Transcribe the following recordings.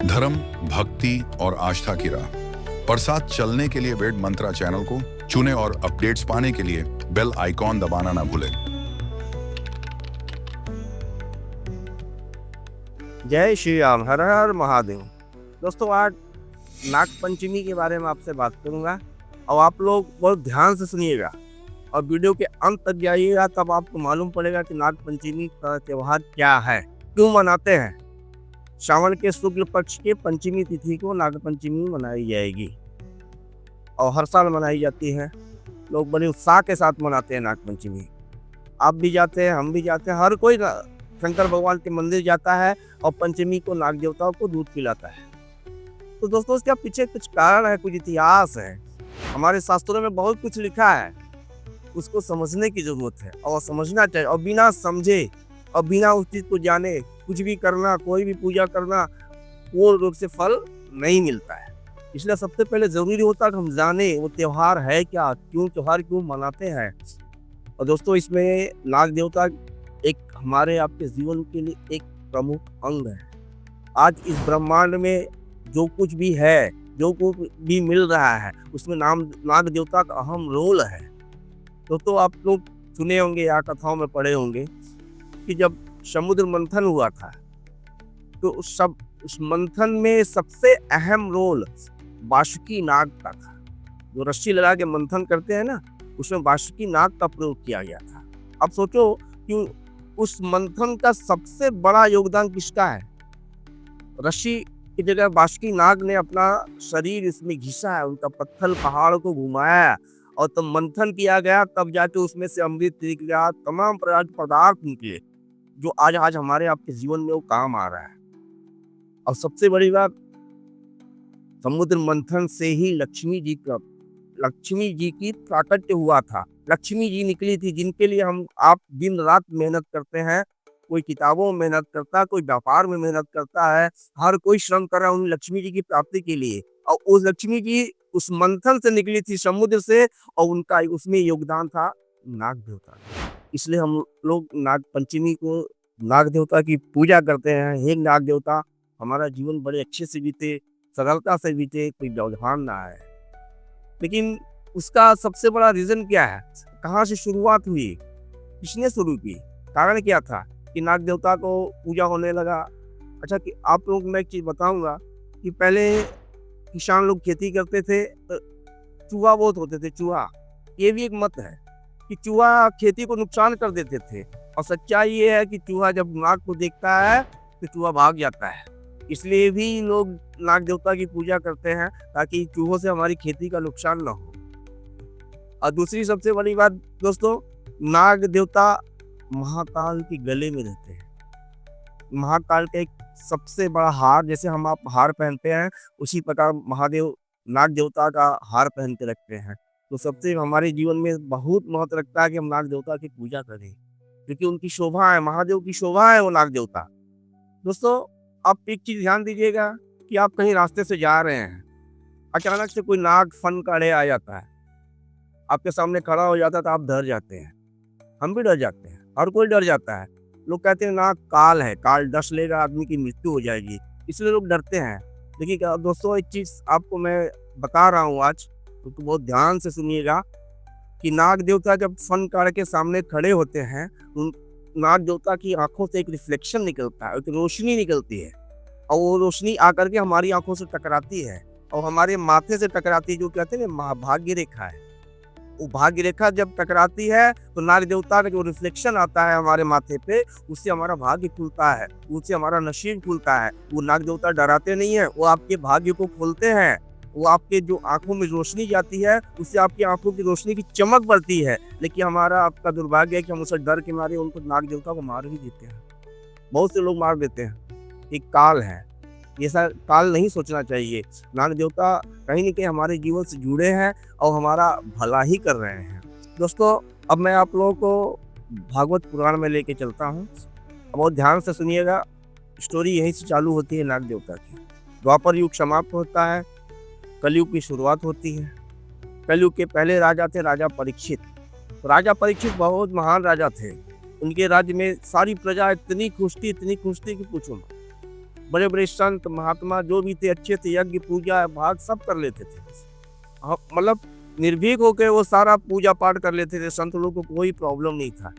धर्म, भक्ति और आस्था की राह पर साथ चलने के लिए वेद मंत्रा चैनल को चुनें और अपडेट्स पाने के लिए बेल आइकॉन दबाना ना भूलें। जय श्री राम, हर हर महादेव। दोस्तों, आज नाग पंचमी के बारे में आपसे बात करूंगा और आप लोग बहुत ध्यान से सुनिएगा और वीडियो के अंत तक जाइएगा, तब आपको मालूम पड़ेगा कि नाग पंचमी का त्यौहार क्या है, क्यों मनाते हैं। श्रावण के शुक्ल पक्ष के पंचमी तिथि को नाग पंचमी मनाई जाएगी और हर साल मनाई जाती है। लोग बड़े उत्साह के साथ मनाते हैं नाग पंचमी। आप भी जाते हैं, हम भी जाते हैं, हर कोई शंकर भगवान के मंदिर जाता है और पंचमी को नाग देवताओं को दूध पिलाता है। तो दोस्तों, इसके पीछे कुछ कारण है, कुछ इतिहास है। हमारे शास्त्रों में बहुत कुछ लिखा है, उसको समझने की जरूरत है और समझना चाहिए। और बिना समझे और बिना उस चीज को जाने कुछ भी करना, कोई भी पूजा करना, पूर्ण रूप से फल नहीं मिलता है। इसलिए सबसे पहले जरूरी होता है कि हम जाने वो त्यौहार है क्या, त्योहार क्यों मनाते हैं। और दोस्तों, इसमें नाग देवता एक हमारे आपके जीवन के लिए एक प्रमुख अंग है। आज इस ब्रह्मांड में जो कुछ भी है, जो कुछ भी मिल रहा है, उसमें नाग देवता का अहम रोल है। दोस्तों, आप लोग सुने होंगे या कथाओं में पढ़े होंगे कि जब समुद्र मंथन हुआ था तो उस मंथन में सबसे अहम रोल वासुकी नाग का था। जो रस्सी लगा के मंथन करते हैं ना, उसमें वासुकी नाग का प्रयोग किया गया था। अब सोचो कि उस मंथन का सबसे बड़ा योगदान किसका है। रस्सी की जगह वासुकी नाग ने अपना शरीर इसमें घिसा है, उनका पत्थर पहाड़ को घुमाया और तब मंथन किया गया, तब जाके उसमें से अमृत निकला, तमाम प्रकार के पदार्थ निकले जो आज हमारे आपके जीवन में वो काम आ रहा है। और सबसे बड़ी बात, समुद्र मंथन से ही लक्ष्मी जी की प्राकट्य हुआ था। लक्ष्मी जी निकली थी, जिनके लिए आप दिन रात मेहनत करते हैं। कोई किताबों में मेहनत करता है, कोई व्यापार में मेहनत करता है, हर कोई श्रम कर रहा है उन लक्ष्मी जी की प्राप्ति के लिए। और उस लक्ष्मी जी उस मंथन से निकली थी, समुद्र से, और उनका उसमें योगदान था नाग देवता। इसलिए हम लोग नाग पंचमी को नाग देवता की पूजा करते हैं। हे नाग देवता, हमारा जीवन बड़े अच्छे से बीते, सरलता से बीते, कोई व्यवधान ना आए। लेकिन उसका सबसे बड़ा रीजन क्या है, कहाँ से शुरुआत हुई, किसने शुरू की, कारण क्या था कि नाग देवता को पूजा होने लगा। अच्छा, कि आप लोग मैं एक चीज बताऊंगा कि पहले किसान लोग खेती करते थे तो चूहा बहुत होते थे। चूहा, ये भी एक मत है कि चूहा खेती को नुकसान कर देते थे। और सच्चाई ये है कि चूहा जब नाग को देखता है तो चूहा भाग जाता है। इसलिए भी लोग नाग देवता की पूजा करते हैं, ताकि चूहों से हमारी खेती का नुकसान ना हो। और दूसरी सबसे बड़ी बात दोस्तों, नाग देवता महाकाल के गले में रहते हैं। महाकाल का एक सबसे बड़ा हार, जैसे हम आप हार पहनते हैं, उसी प्रकार महादेव नाग देवता का हार पहन के रखते हैं। तो सबसे हमारे जीवन में बहुत महत्व रखता है कि हम नाग देवता की पूजा करें, क्योंकि उनकी शोभा है, महादेव की शोभा है वो नाग देवता। दोस्तों, आप एक चीज ध्यान दीजिएगा कि आप कहीं रास्ते से जा रहे हैं, अचानक से कोई नाग फन का आ जाता है, आपके सामने खड़ा हो जाता है, तो आप डर जाते हैं। हम भी डर जाते हैं, हर कोई डर जाता है। लोग कहते हैं नाग काल है, काल डस लेगा, आदमी की मृत्यु हो जाएगी, इसलिए लोग डरते हैं। देखिए दोस्तों, एक चीज आपको मैं बता रहा हूँ आज, तो बहुत ध्यान से सुनिएगा कि नाग देवता जब फन काल के सामने खड़े होते हैं, नाग देवता की आंखों से एक रिफ्लेक्शन निकलता है, एक रोशनी निकलती है, और वो रोशनी आकर के हमारी आंखों से टकराती है और हमारे माथे से टकराती है, जो कहते हैं ना भाग्य रेखा है। वो भाग्य रेखा जब टकराती है तो नाग देवता का जो रिफ्लेक्शन आता है हमारे माथे पे, उससे हमारा भाग्य खुलता है, उससे हमारा नसीब खुलता है। वो नाग देवता डराते नहीं है, वो आपके भाग्य को खोलते हैं। वो आपके जो आंखों में रोशनी जाती है, उससे आपकी आंखों की रोशनी की चमक बढ़ती है। लेकिन हमारा आपका दुर्भाग्य है कि हम उसे डर के मारे उनको नाग देवता को मार भी देते हैं। बहुत से लोग मार देते हैं। एक काल है, ऐसा काल नहीं सोचना चाहिए। नाग देवता कहीं न कहीं हमारे जीवन से जुड़े हैं और हमारा भला ही कर रहे हैं। दोस्तों, अब मैं आप लोगों को भागवत पुराण में लेके चलता हूँ। बहुत ध्यान से सुनिएगा, स्टोरी यहीं से चालू होती है नाग देवता की। द्वापर युग समाप्त होता है, कलयुग की शुरुआत होती है। कलयुग के पहले राजा थे राजा परीक्षित। राजा परीक्षित बहुत महान राजा थे। उनके राज्य में सारी प्रजा इतनी खुश थी कि पूछो मत। बड़े बड़े संत महात्मा जो भी थे अच्छे थे, यज्ञ पूजा भाग सब कर लेते थे। मतलब निर्भीक होकर वो सारा पूजा पाठ कर लेते थे। संत लोग को कोई प्रॉब्लम नहीं था।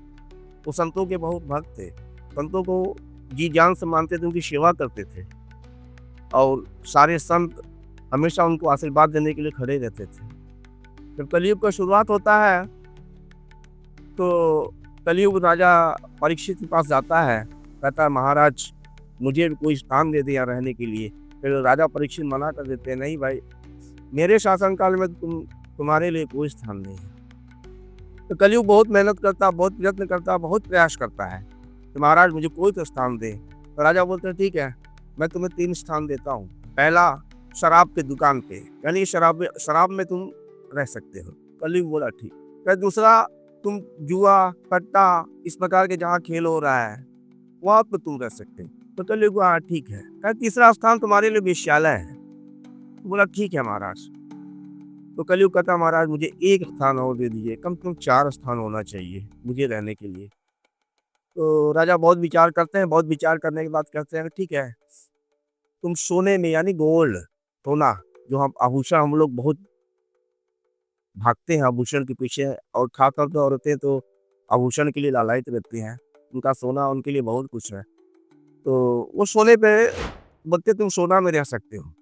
वो संतों के बहुत भक्त थे, संतों को जी जान से मानते थे, उनकी सेवा करते थे और सारे संत हमेशा उनको आशीर्वाद देने के लिए खड़े रहते थे। जब कलयुग का शुरुआत होता है तो कलयुग राजा परीक्षित के पास जाता है, कहता है महाराज मुझे भी कोई स्थान दे दिया रहने के लिए। फिर राजा परीक्षित मना कर देते हैं, नहीं भाई मेरे शासनकाल में तुम्हारे लिए कोई स्थान नहीं है। तो कलयुग बहुत मेहनत करता, बहुत प्रयत्न करता, बहुत प्रयास करता है कि महाराज मुझे कोई तो स्थान दे। तो राजा बोलते हैं ठीक है, मैं तुम्हें 3 स्थान देता हूँ। पहला शराब की दुकान पे, यानी शराब में तुम रह सकते हो। कलयुग बोला ठीक। फिर दूसरा तुम जुआ कट्टा इस प्रकार के जहाँ खेल हो रहा है वहाँ पे तुम रह सकते हो। तो कलयुग बोला ठीक है। फिर तीसरा स्थान तुम्हारे लिए वेश्यालय है। बोला ठीक है महाराज। तो कलयुग कहता महाराज मुझे 1 स्थान और दे दीजिए, कम से कम 4 स्थान होना चाहिए मुझे रहने के लिए। तो राजा बहुत विचार करते हैं, बहुत विचार करने के बाद कहते हैं ठीक है, तुम सोने में यानी गोल्ड सोना जो हम आभूषण हम लोग बहुत भागते हैं आभूषण के पीछे, और खासतौर पर औरतें तो आभूषण के लिए लालायित रहती हैं, उनका सोना उनके लिए बहुत कुछ है। तो वो सोने पे बोलते तुम सोना में रह सकते हो।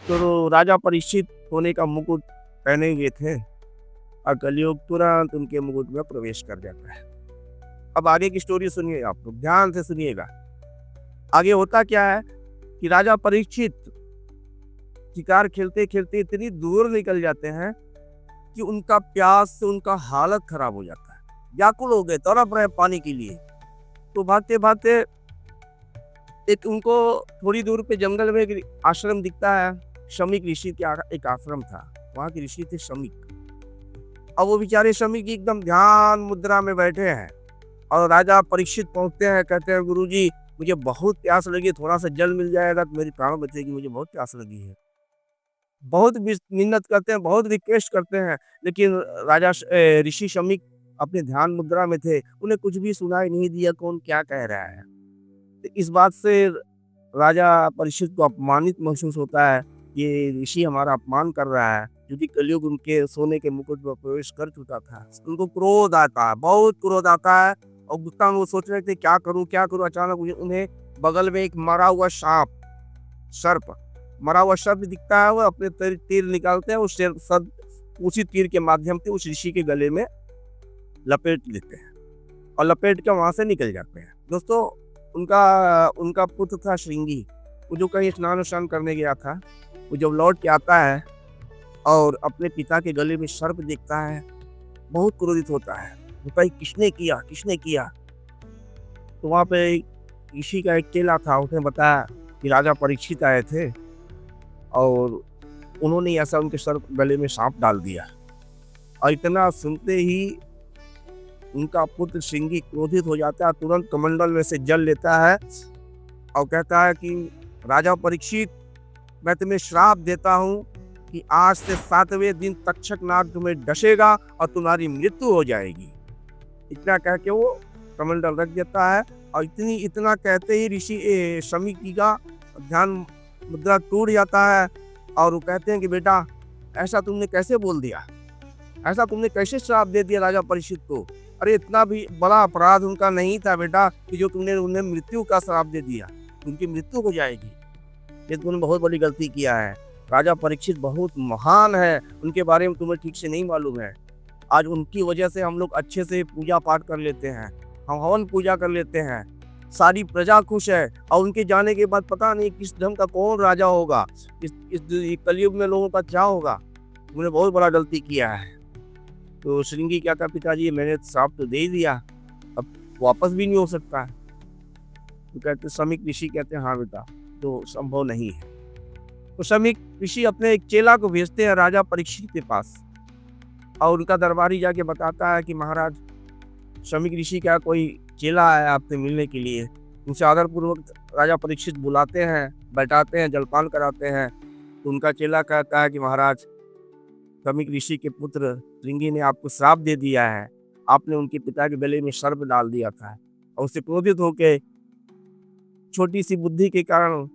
तो राजा परीक्षित सोने का मुकुट पहने हुए थे और कलयुग तुरंत उनके मुकुट में प्रवेश कर जाता है। अब आगे की स्टोरी सुनिए, आप लोग ध्यान से सुनिएगा। आगे होता क्या है कि राजा परीक्षित शिकार खेलते खेलते इतनी दूर निकल जाते हैं कि उनका प्यास से उनका हालत खराब हो जाता है, व्याकुल हो गए, तड़प रहे पानी के लिए। तो भागते भागते एक उनको थोड़ी दूर पे जंगल में एक आश्रम दिखता है। शमीक ऋषि का एक आश्रम था, वहाँ के ऋषि थे शमीक। अब वो बेचारे शमीक एकदम ध्यान मुद्रा में बैठे हैं और राजा परीक्षित पहुंचते हैं, कहते हैं गुरुजी मुझे बहुत प्यास लगी, थोड़ा सा जल मिल जाएगा तो मेरी प्राण बचेगी, मुझे बहुत प्यास लगी है। बहुत मिन्नत करते हैं, बहुत रिक्वेस्ट करते हैं, लेकिन ऋषि शमीक अपने ध्यान मुद्रा में थे, उन्हें कुछ भी सुनाई नहीं दिया कौन क्या कह रहा है। तो इस बात से राजा परीक्षित को अपमानित महसूस होता है, ये ऋषि हमारा अपमान कर रहा है, क्योंकि कलयुग उनके सोने के मुकुट में प्रवेश कर चुका था। उनको क्रोध आता है, बहुत क्रोध आता है और गुस्सा में वो सोच रहे थे क्या करूं क्या करूं। अचानक उन्हें बगल में एक मरा हुआ सर्प मरा हुआ सर्प दिखता है। वो अपने तीर निकालते हैं, उस सर्प उसी तीर के माध्यम से उस ऋषि के गले में लपेट लेते हैं और लपेट के वहां से निकल जाते हैं। दोस्तों उनका पुत्र था श्रृंगी, वो जो कहीं स्नान करने गया था। वो जब लौट के आता है और अपने पिता के गले में सर्प देखता है, बहुत क्रोधित होता है, बताइए किसने किया। तो वहाँ पे ऋषि का एक चेला था, उसने बताया कि राजा परीक्षित आए थे और उन्होंने ऐसा उनके सर्प गले में सांप डाल दिया। और इतना सुनते ही उनका पुत्र श्रृंगी क्रोधित हो जाता है, तुरंत कमंडल में से जल लेता है और कहता है कि राजा परीक्षित मैं तुम्हें श्राप देता हूँ कि आज से 7वें दिन तक्षक नाग तुम्हें डसेगा और तुम्हारी मृत्यु हो जाएगी। इतना कह के वो कमंडल रख देता है और इतना कहते ही ऋषि शमीक का ध्यान मुद्रा टूट जाता है और वो कहते हैं कि बेटा ऐसा तुमने कैसे बोल दिया, ऐसा तुमने कैसे श्राप दे दिया राजा परीक्षित को। अरे इतना भी बड़ा अपराध उनका नहीं था बेटा कि जो तुमने उन्हें मृत्यु का श्राप दे दिया, उनकी मृत्यु हो जाएगी। ये तुमने बहुत बड़ी गलती किया है। राजा परीक्षित बहुत महान है, उनके बारे में तुम्हें ठीक से नहीं मालूम है। आज उनकी वजह से हम लोग अच्छे से पूजा पाठ कर लेते हैं, हम हवन पूजा कर लेते हैं, सारी प्रजा खुश है। और उनके जाने के बाद पता नहीं किस ढंग का कौन राजा होगा, इस कलयुग में लोगों का क्या होगा। तुमने बहुत बड़ा गलती किया है। तो श्रृंगी क्या था, पिताजी मैंने श्राप तो दे ही दिया, अब वापस भी नहीं हो सकता है। तो कहते शमीक ऋषि कहते हैं हाँ बेटा तो संभव नहीं है। तो शमीक ऋषि अपने एक चेला को भेजते हैं राजा परीक्षित के पास और उनका दरबारी जाके बताता है कि महाराज शमीक ऋषि का कोई चेला आया आपसे मिलने के लिए। उनसे आदरपूर्वक राजा परीक्षित बुलाते हैं, बैठाते हैं, जलपान कराते हैं। तो उनका चेला कहता है कि महाराज शमीक ऋषि के पुत्र श्रृंगी ने आपको श्राप दे दिया है, आपने उनके पिता के गले में सर्प डाल दिया था। और उससे क्रोधित होकर छोटी सी बुद्धि के कारण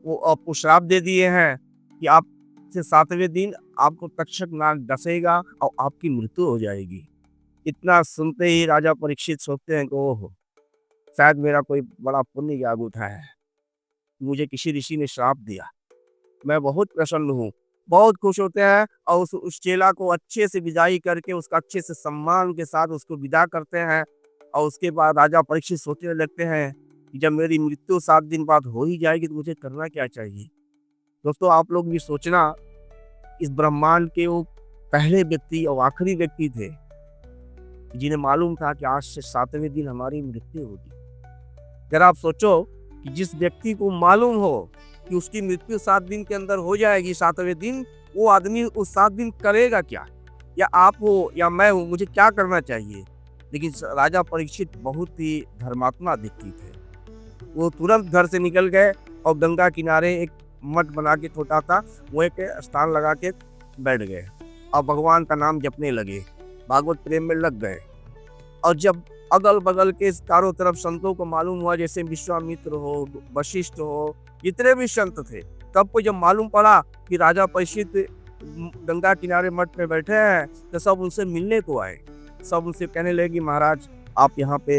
वो आपको श्राप दे दिए हैं कि आप से 7वें दिन आपको तक्षक नाग डसेगा और आपकी मृत्यु हो जाएगी। इतना सुनते ही राजा परीक्षित सोचते हैं कि ओह! शायद मेरा कोई बड़ा पुण्य जाग उठा है। मुझे किसी ऋषि ने श्राप दिया। मैं बहुत प्रसन्न हूँ, बहुत खुश होते हैं और उस चेला को अच्छे से विदाई करके उसका अच्छे से सम्मान के साथ उसको विदा करते हैं और उसके बाद राजा परीक्षित सोचने लगते हैं कि जब मेरी मृत्यु 7 दिन बाद हो ही जाएगी तो मुझे करना क्या चाहिए? दोस्तों आप लोग भी सोचना, इस ब्रह्मांड के वो पहले व्यक्ति और आखिरी व्यक्ति थे, जिन्हें मालूम था कि आज से 7वें दिन हमारी मृत्यु होगी। ज़रा आप सोचो कि जिस व्यक्ति को मालूम हो कि उसकी मृत्यु 7 दिन के अंदर हो जाएगी 7वें दिन, वो आदमी उस 7 दिन करेगा क्या? या आप हो या मैं हूँ, मुझे क्या करना चाहिए? लेकिन राजा परीक्षित बहुत ही धर्मात्मा व्यक्ति थे। वो तुरंत घर से निकल गए और गंगा किनारे एक मठ बना के छोटा सा वो एक स्थान लगा के बैठ गए और भगवान का नाम जपने लगे, भागवत प्रेम में लग गए। और जब अगल बगल के चारों तरफ संतों को मालूम हुआ, जैसे विश्वामित्र हो, वशिष्ठ हो, जितने भी संत थे, सबको जब मालूम पड़ा कि राजा परीक्षित गंगा किनारे मठ में बैठे हैं, तो सब उनसे मिलने को आए। सब उनसे कहने लगे कि महाराज आप यहाँ पे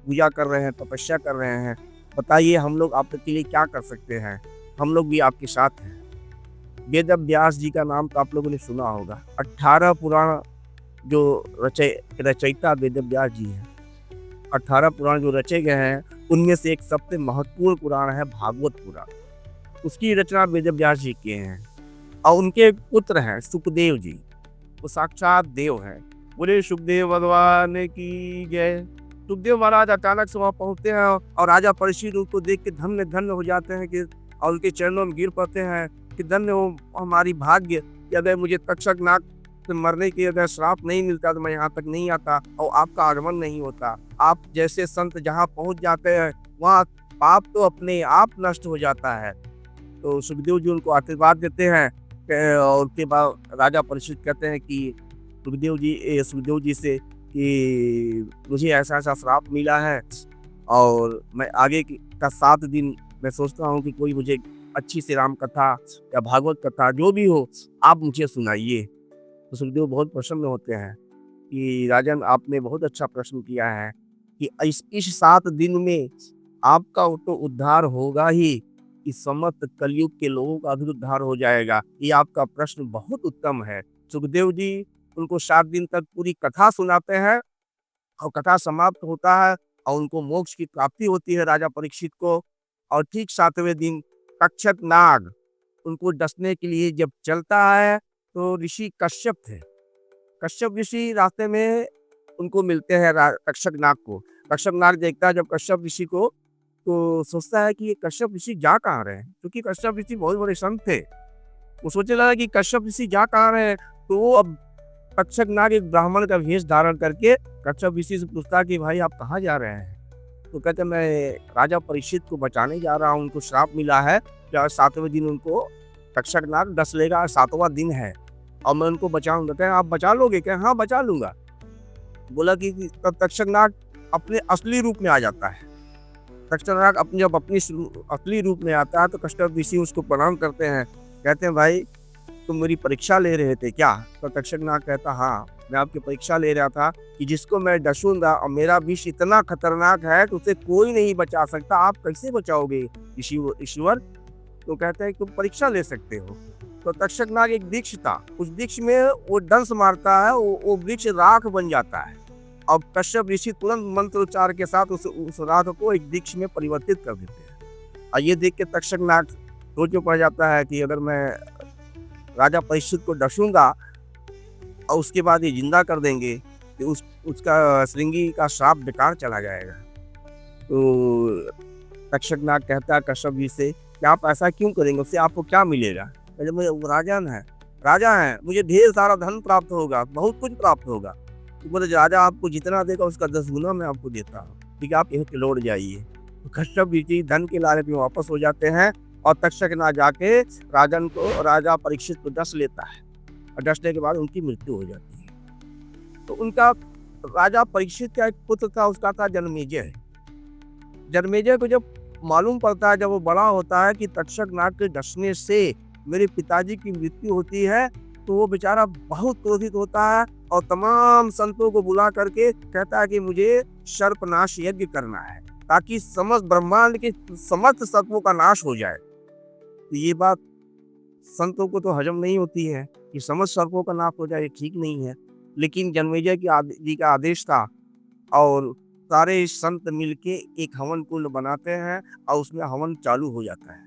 पूजा कर रहे हैं, तपस्या कर रहे हैं, बताइए हम लोग आपके लिए क्या कर सकते हैं, हम लोग भी आपके साथ हैं। वेद व्यास जी का नाम तो आप लोगों ने सुना होगा। 18 पुराण जो रचयिता वेद व्यास जी हैं, 18 पुराण जो रचे गए हैं, उनमें से एक सबसे महत्वपूर्ण पुराण है भागवत पुराण। उसकी रचना वेद व्यास जी किए हैं और उनके पुत्र हैं सुखदेव जी, वो साक्षात देव हैं। बोले सुखदेव भगवान की जय। सुखदेव महाराज अचानक से वहाँ पहुँचते हैं और राजा परीक्षित उनको देख के धन्य धन्य हो जाते हैं कि और उनके चरणों में गिर पड़ते हैं कि धन्य हो हमारी भाग्य कि अगर मुझे तक्षक नाग से मरने की अगर श्राप नहीं मिलता तो मैं यहाँ तक नहीं आता और आपका आगमन नहीं होता। आप जैसे संत जहाँ पहुँच जाते हैं वहाँ पाप तो अपने आप नष्ट हो जाता है। तो सुखदेव जी उनको आशीर्वाद देते हैं और उसके बाद राजा परीक्षित कहते हैं कि सुखदेव जी से कि मुझे ऐसा ऐसा श्राप मिला है और मैं आगे का 7 दिन मैं सोचता हूँ कि कोई मुझे अच्छी सी राम कथा या भागवत कथा जो भी हो आप मुझे सुनाइए। तो सुखदेव बहुत प्रसन्न होते हैं कि राजन आपने बहुत अच्छा प्रश्न किया है कि इस 7 दिन में आपका तो उद्धार होगा ही, इस समस्त कलयुग के लोगों का भी उद्धार हो जाएगा। ये आपका प्रश्न बहुत उत्तम है। सुखदेव जी उनको 7 दिन तक पूरी कथा सुनाते हैं और कथा समाप्त होता है और उनको मोक्ष की प्राप्ति होती है राजा परीक्षित को। और ठीक 7वें दिन तक्षक नाग उनको डसने के लिए जब चलता है तो ऋषि कश्यप थे। कश्यप ऋषि रास्ते में उनको मिलते हैं तक्षक नाग को। तक्षक नाग देखता है जब कश्यप ऋषि को तो सोचता है कि ये कश्यप ऋषि जा कहाँ रहे हैं, क्योंकि कश्यप ऋषि बहुत बड़े संत थे। वो सोचने लगा कि कश्यप ऋषि जा कहाँ रहे हैं, तो वो अब तक्षक नाग एक ब्राह्मण का वेश धारण करके कश्यप ऋषि से पूछता कि भाई आप कहाँ जा रहे हैं? तो कहते मैं राजा परीक्षित को बचाने जा रहा हूँ, उनको श्राप मिला है कि 7वें दिन उनको तक्षक नाग डस लेगा, 7वां दिन है और मैं उनको बचाऊंगा। कहें आप बचा लोगे? कहें हाँ बचा लूंगा। बोला कि तब तक्षक नाग अपने असली रूप में आ जाता है। तक्षक नाग जब अपनी असली रूप में आता है तो कश्यप ऋषि उसको प्रणाम करते हैं, कहते हैं भाई तुम मेरी परीक्षा ले रहे थे क्या? तो तक्षक नाग कहता हाँ मैं आपकी परीक्षा ले रहा था कि जिसको मैं डसूंगा और मेरा विष इतना खतरनाक है तो उसे कोई नहीं बचा सकता, आप कैसे बचाओगे ईश्वर? तो कहते हैं तुम परीक्षा ले सकते हो। तो तक्षक नाग एक वृक्ष था, उस वृक्ष में वो डंस मारता है, वो वृक्ष राख बन जाता है और कश्यप ऋषि तुरंत मंत्रोच्चार के साथ उस राख को एक वृक्ष में परिवर्तित कर देते हैं। और ये देख के तक्षक नाग सोच में पड़ जाता है कि अगर मैं राजा परीक्षित को डसूंगा और उसके बाद ये जिंदा कर देंगे तो उसका श्रृंगी का श्राप बेकार चला जाएगा। तो तक्षक नाग कहता है कश्यप जी से कि आप ऐसा क्यों करेंगे, उससे आपको क्या मिलेगा? पहले मुझे राजा है, मुझे ढेर सारा धन प्राप्त होगा, बहुत कुछ प्राप्त होगा। तो बोले राजा आपको जितना देगा उसका 10 गुना मैं आपको देता हूँ, ठीक है आप यहीं से लौट जाइए। तो कश्यप जी धन के लालच में वापस हो जाते हैं और तक्षक नाग जाके राजा परीक्षित को डस लेता है और डसने के बाद उनकी मृत्यु हो जाती है। तो उनका राजा परीक्षित का एक पुत्र था, उसका था जन्मेजय। जन्मेजय को जब मालूम पड़ता है जब वो बड़ा होता है कि तक्षक नाग के डसने से मेरे पिताजी की मृत्यु होती है, तो वो बेचारा बहुत क्रोधित होता है और तमाम संतों को बुला करके कहता है कि मुझे सर्पनाश यज्ञ करना है ताकि समस्त ब्रह्मांड के समस्त सर्पों का नाश हो जाए। तो ये बात संतों को तो हजम नहीं होती है कि समस्त सर्पों का नाश हो जाए, ये ठीक नहीं है। लेकिन जन्मेजय जी का आदेश था और सारे संत मिलके एक हवन कुंड बनाते हैं और उसमें हवन चालू हो जाता है।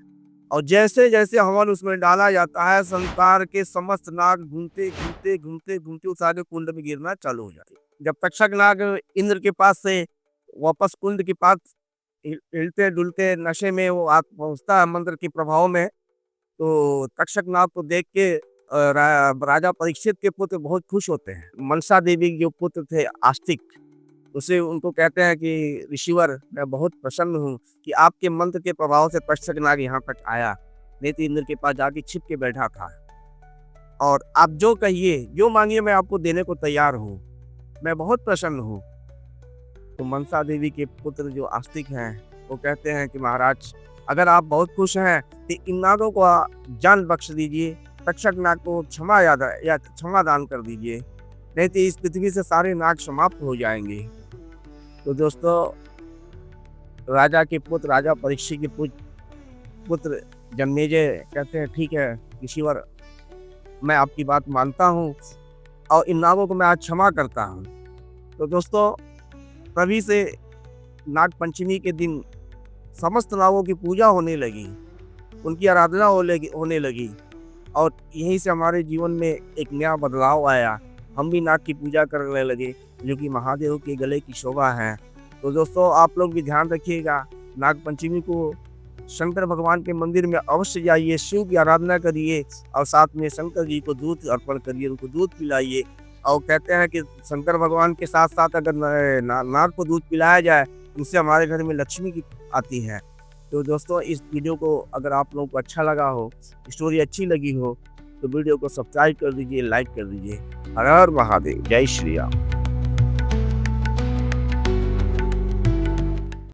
और जैसे जैसे हवन उसमें डाला जाता है, संसार के समस्त नाग घूमते घूमते घूमते घूमते उस आगे कुंड में गिरना चालू हो जाते हैं। जब तक्षक नाग इंद्र के पास से वापस कुंड के पास हिलते डुलते नशे में वो पहुंचता है मंत्र के प्रभाव में, तो तक्षक नाग को देख के राजा परीक्षित के पुत्र बहुत खुश होते हैं। मनसा देवी के जो पुत्र थे आस्तिक, उसे उनको कहते हैं कि ऋषिवर, मैं बहुत प्रसन्न हूँ कि आपके मंत्र के प्रभाव से तक्षक नाग यहाँ तक आया, नहीं तो इंद्र के पास जाके छिप के बैठा था। और आप जो कहिए, जो मांगिए, मैं आपको देने को तैयार हूँ, मैं बहुत प्रसन्न हूँ। तो मनसा देवी के पुत्र जो आस्तिक हैं वो कहते हैं कि महाराज, अगर आप बहुत खुश हैं तो इन नागों को जान बख्श दीजिए, तक्षक नाग को क्षमा दान कर दीजिए, नहीं तो इस पृथ्वी से सारे नाग समाप्त हो जाएंगे। तो दोस्तों, राजा के पुत्र, राजा परीक्षित के पुत्र जन्मेजय कहते हैं ठीक है ऋषिवर, मैं आपकी बात मानता हूँ और इन नागों को मैं आज क्षमा करता हूँ। तो दोस्तों, तभी से नाग पंचमी के दिन समस्त नागों की पूजा होने लगी, उनकी आराधना होने लगी और यहीं से हमारे जीवन में एक नया बदलाव आया। हम भी नाग की पूजा करने लगे जो कि महादेव के गले की शोभा है। तो दोस्तों, आप लोग भी ध्यान रखिएगा, नाग पंचमी को शंकर भगवान के मंदिर में अवश्य जाइए, शिव की आराधना करिए और साथ में शंकर जी को दूध अर्पण करिए, उनको दूध पिलाइए। और कहते हैं कि शंकर भगवान के साथ साथ अगर नाग को दूध पिलाया जाए, उससे हमारे घर में लक्ष्मी की आती है। तो दोस्तों, इस वीडियो को अगर आप लोगों को अच्छा लगा हो, स्टोरी अच्छी लगी हो, तो वीडियो को सब्सक्राइब कर दीजिए, लाइक कर दीजिए। हर हर महादेव, जय श्री राम।